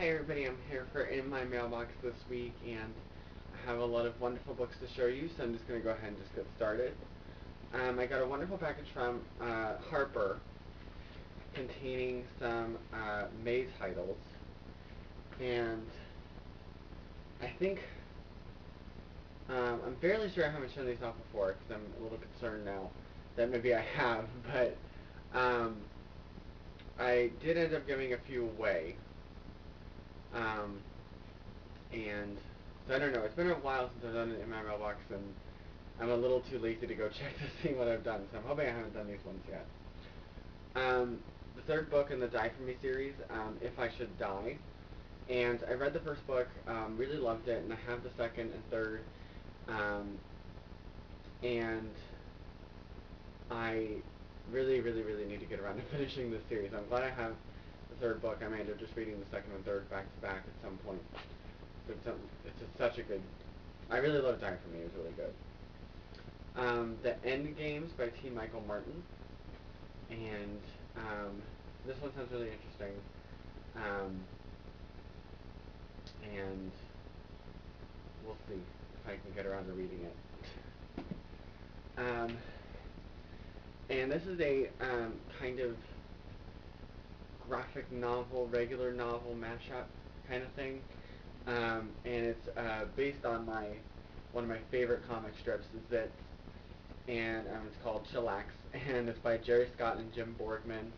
Hey everybody, I'm here for In My Mailbox this week, and I have a lot of wonderful books to show you, so I'm just going to go ahead and just get started. I got a wonderful package from Harper containing some May titles, and I think, I'm fairly sure I haven't shown these off before, because I'm a little concerned now that maybe I have, but um, I did end up giving a few away. Um, and so I don't know. It's been a while since I've done it in my mailbox, and I'm a little too lazy to go check to see what I've done. So I'm hoping I haven't done these ones yet. The third book in the Die For Me series, If I Should Die, and I read the first book, really loved it, and I have the second and third, and I really, really, really need to get around to finishing this series. I'm glad I have the third book. I may end up just reading the second and third back to back at some point. It's just such a good. I really love Die For Me. It was really good. The End Games by T. Michael Martin, and this one sounds really interesting. Um, and we'll see if I can get around to reading it. And this is a kind of graphic novel, regular novel mashup kind of thing. And it's based on one of my favorite comic strips, is that, and it's called Chillax, and it's by Jerry Scott and Jim Borgman.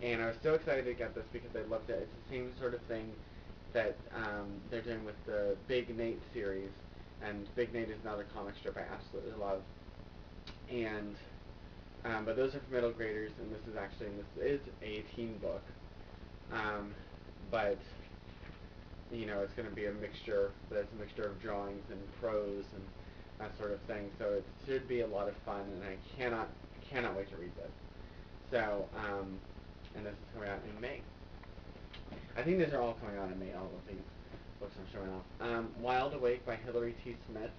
And I was so excited to get this because I loved it. It's the same sort of thing that they're doing with the Big Nate series, and Big Nate is another comic strip I absolutely love. And but those are for middle graders, and this is a teen book. Um, but it's going to be a mixture, but it's a mixture of drawings and prose and that sort of thing. So it should be a lot of fun, and I cannot wait to read this. So, and this is coming out in May. I think these are all coming out in May, all of these books I'm showing off. Wild Awake by Hilary T. Smith.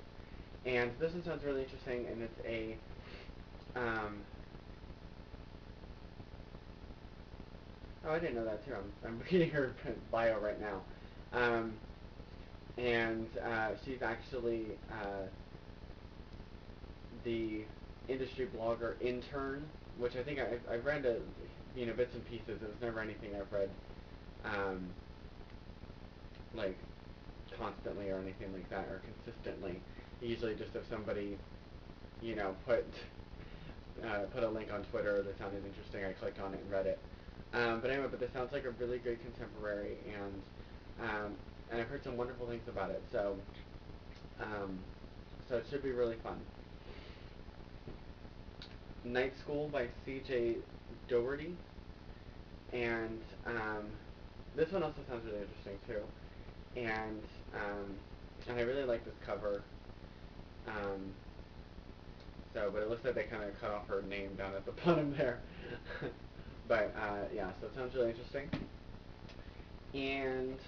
And this one sounds really interesting, and it's a, oh, I didn't know that too. I'm reading her bio right now. Um, and she's actually the industry blogger Intern, which I think I've read bits and pieces. It was never anything I've read um, like constantly or anything like that, or consistently. Usually just if somebody put put a link on Twitter that sounded interesting, I clicked on it and read it. But anyway, this sounds like a really good contemporary, and I've heard some wonderful things about it. Um, so it should be really fun. Night School by C.J. Dougherty, and this one also sounds really interesting too. And and I really like this cover. Um, but it looks like they kind of cut off her name down at the bottom there. But yeah, so it sounds really interesting. And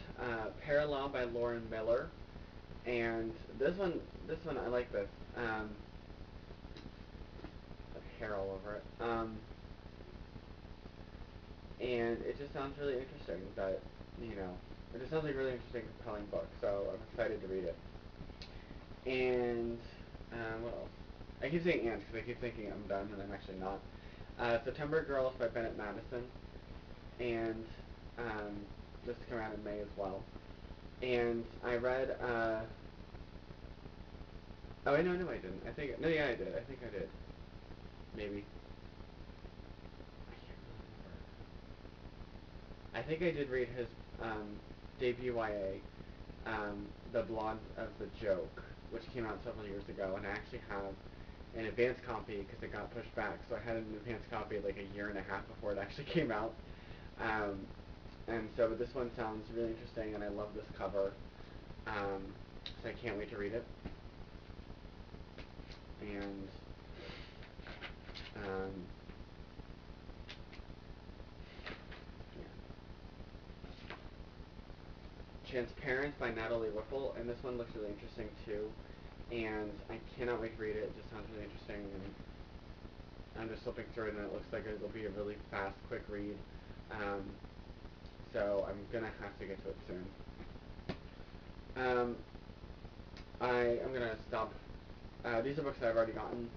Parallel by Lauren Miller, and this one I like this. Hair all over it. And it just sounds really interesting. It just sounds like a really interesting, compelling book. So I'm excited to read it. And what else? I keep saying and because I keep thinking I'm done, and I'm actually not. September Girls by Bennett Madison, and this is coming out in May as well. And I read. Oh, no, I didn't. I think no, yeah, I did. I think I did. Maybe. I can't remember. I think I did read his debut YA, The Blonde of the Joke, which came out several years ago, and I actually have an advance copy because it got pushed back. So I had an advance copy like a year and a half before it actually came out. And so this one sounds really interesting, and I love this cover. So I can't wait to read it. And um, yeah. Transparent by Natalie Whipple, and this one looks really interesting too. And I cannot wait to read it. It just sounds really interesting, and I'm just flipping through it, and it looks like it'll be a really fast, quick read. so I'm gonna have to get to it soon. Um, I'm gonna stop. These are books that I've already gotten,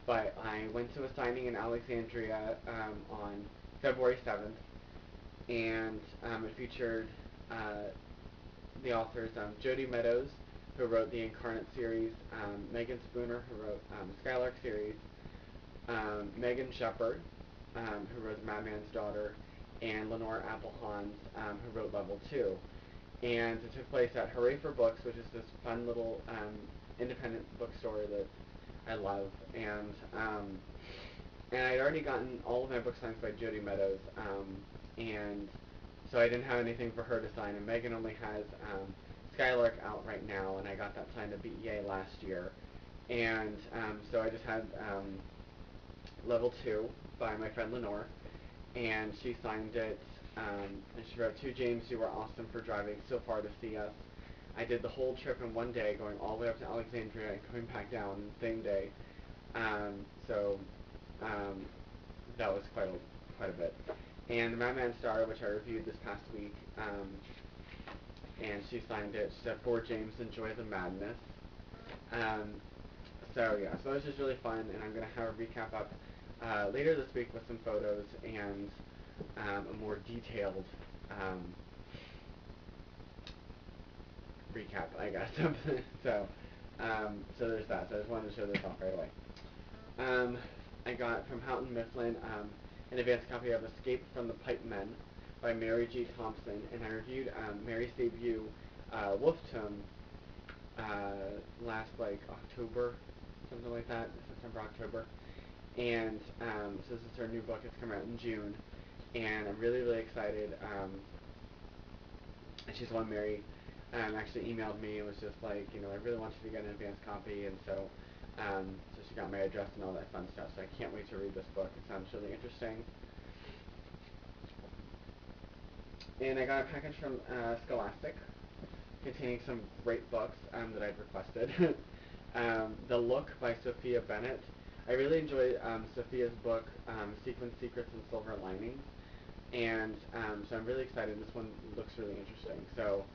but I went to a signing in Alexandria on February 7th, and it featured the authors Jody Meadows, who wrote the Incarnate series, Megan Spooner, who wrote Skylark series, Megan Shepard, who wrote The Madman's Daughter, and Lenore Applehans, who wrote Level 2. And it took place at Hooray for Books, which is this fun little independent bookstore that I love. And I'd already gotten all of my book signed by Jody Meadows, and so I didn't have anything for her to sign. And Megan only has Skylark out right now, and I got that signed at BEA last year. And so I just had Level 2 by my friend Lenore, and she signed it, and she wrote, "To James, you were awesome for driving so far to see us. I did the whole trip in one day, going all the way up to Alexandria and coming back down the same day." So that was quite a bit. And The Madman's Daughter, which I reviewed this past week, and she signed it. She said, "For James, enjoy the madness." Um, so yeah, so this is really fun, and I'm gonna have a recap up later this week with some photos and a more detailed recap, I guess. so, so there's that. So I just wanted to show this off right away. I got from Houghton Mifflin an advanced copy of Escape from the Pipe Men by Mary G. Thompson, and I reviewed Mary's debut, Wolf Tome, last October, something like that, September, October. And so this is her new book. It's coming out in June, and I'm really, really excited. And she's the one Mary actually emailed me and was just like, I really want you to get an advance copy, and so she got my address and all that fun stuff. So I can't wait to read this book. It sounds really interesting. And I got a package from Scholastic containing some great books that I'd requested. The Look by Sophia Bennett. I really enjoyed Sophia's book, Sequin Secrets and Silver Linings. And so I'm really excited. This one looks really interesting. So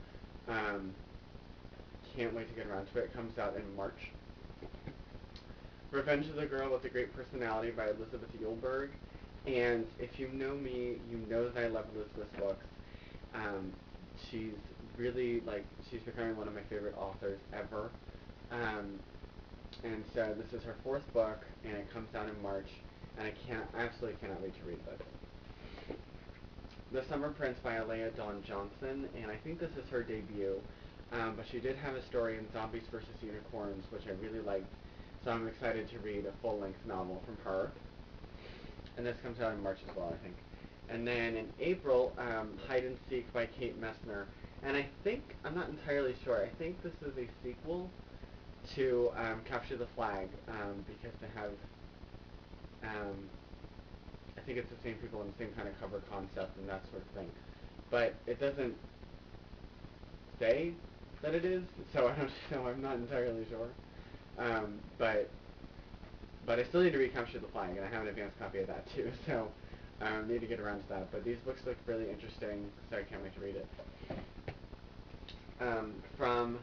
can't wait to get around to it. It comes out in March. Revenge of the Girl with a Great Personality by Elizabeth Yulberg. And if you know me, you know that I love Elizabeth's books. She's really, she's becoming one of my favorite authors ever. And so this is her fourth book, and it comes out in March, and I absolutely cannot wait to read this. The Summer Prince by Alea Dawn Johnson, and I think this is her debut, but she did have a story in Zombies vs. Unicorns, which I really liked, so I'm excited to read a full-length novel from her. And this comes out in March as well, I think. And then in April, Hide and Seek by Kate Messner, and I think, I'm not entirely sure, I think this is a sequel to Capture the Flag, because they have, I think it's the same people and the same kind of cover concept and that sort of thing. But it doesn't say that it is, so I don't know, I'm not entirely sure. But I still need to read Capture the Flag, and I have an advanced copy of that too, so I need to get around to that. But these books look really interesting, so I can't wait to read it. From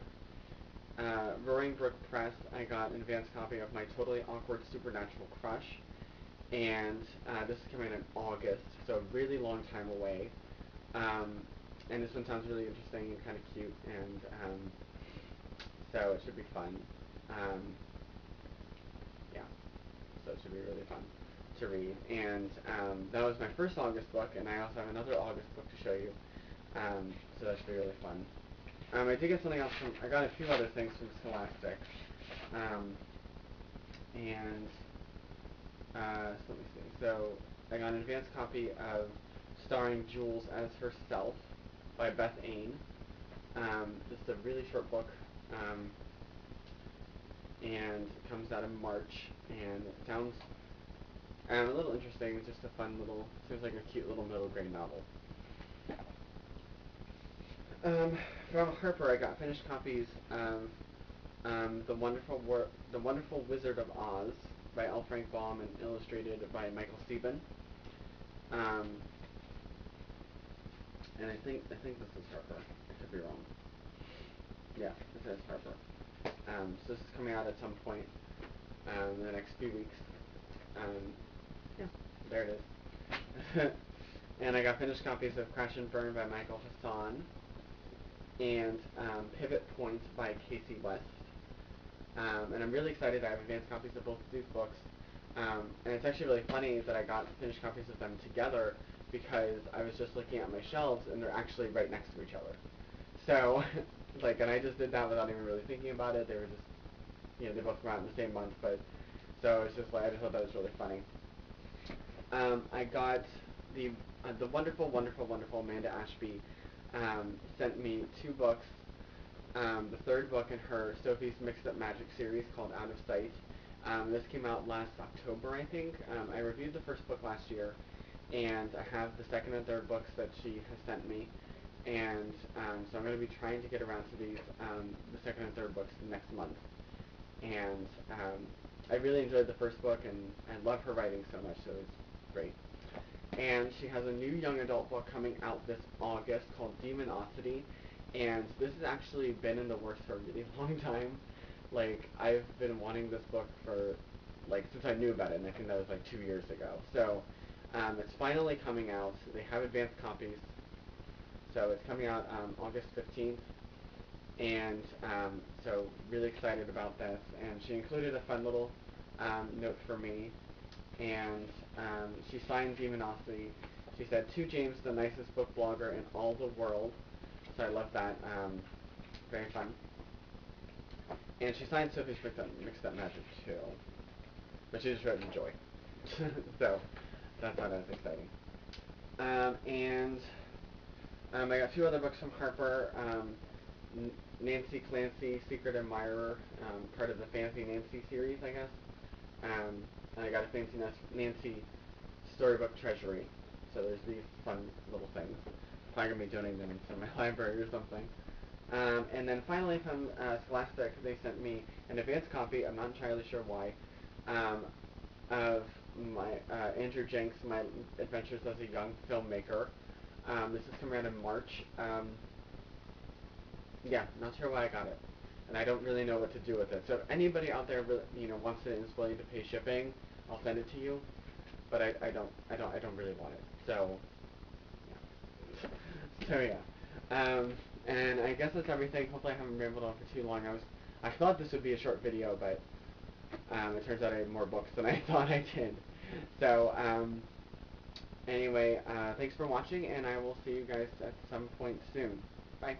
Roaring Brook Press, I got an advanced copy of My Totally Awkward Supernatural Crush, and this is coming in August, so a really long time away. And this one sounds really interesting and kind of cute, and so it should be fun. Yeah, so it should be really fun to read. And that was my first August book, and I also have another August book to show you, so that should be really fun. I did get something else I got a few other things from Scholastic, and so let me see. So I got an advanced copy of Starring Jules as Herself by Beth Ain. This is a really short book, and it comes out in March, and it sounds a little interesting. It's just a fun little, seems like a cute little middle grade novel. From Harper, I got finished copies of The Wonderful Wizard of Oz by L. Frank Baum and illustrated by Michael Sieben. And I think this is Harper. I could be wrong. Yeah, it says Harper. So this is coming out at some point in the next few weeks. Um, yeah, there it is. And I got finished copies of Crash and Burn by Michael Hassan and Pivot Point by Casey West. And I'm really excited. I have advanced copies of both of these books. And it's actually really funny that I got finished copies of them together because I was just looking at my shelves and they're actually right next to each other. So, like, and I just did that without even really thinking about it. They were just, they both came out in the same month, but so it's just like I just thought that was really funny. I got the wonderful, wonderful, wonderful Amanda Ashby sent me two books. The third book in her Sophie's Mixed Up Magic series called Out of Sight. This came out last October, I think. I reviewed the first book last year, and I have the second and third books that she has sent me. And so I'm going to be trying to get around to these, the second and third books next month. And I really enjoyed the first book, and I love her writing so much, so it's great. And she has a new young adult book coming out this August called Demonosity, and this has actually been in the works for a really long time. Like, I've been wanting this book for, like, since I knew about it, and I think that was, like, 2 years ago. So, it's finally coming out. They have advanced copies, so it's coming out August 15th, and so really excited about this. And she included a fun little note for me, and she signed Demonosity. She said, "To James, the nicest book blogger in all the world." So I love that. Very fun. And she signed Sophie's Mixed Up Magic too, but she just wrote Enjoy. So that's thought that was exciting. And I got two other books from Harper. Nancy Clancy, Secret Admirer, part of the Fancy Nancy series, I guess. And I got a Fancy Nancy storybook treasury. So there's these fun little things. Probably going to be donating them to my library or something. And then finally from Scholastic, they sent me an advance copy, I'm not entirely sure why, of my Andrew Jenks, My Adventures as a Young Filmmaker. This is coming out in March. Yeah, not sure why I got it, and I don't really know what to do with it. So if anybody out there, wants it and is willing to pay shipping, I'll send it to you. But I don't really want it. So, yeah. So yeah. And I guess that's everything. Hopefully I haven't rambled on for too long. I thought this would be a short video, but it turns out I have more books than I thought I did. So anyway, thanks for watching, and I will see you guys at some point soon. Bye.